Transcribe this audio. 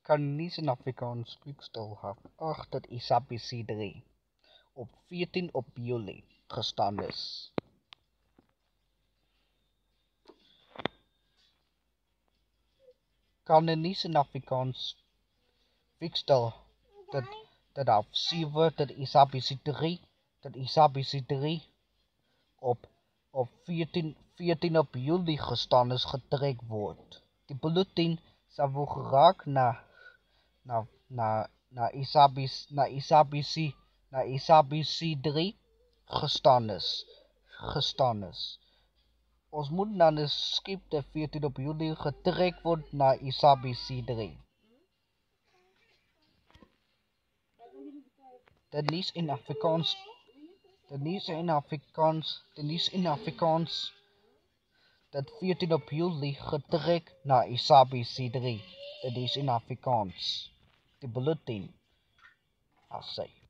Kanonies in Afrikaans Kriegsstilhaf 8 dat SABC 3 op 14 op Juli gestaan is. Kanonies in Afrikaans Kriegsstilhaf dat af 7 dat SABC 3 op 14 op Juli gestaan is getrek word. Die bulletin sal wel geraak na SABC 3 gestaan is. Ons moet dan 'n skip dat 14 op Juli getrek word na SABC 3. De nuus in Afrikaans dat 14 op Juli getrek na SABC 3. Dit is in Afrikaans. Die bulletin as sy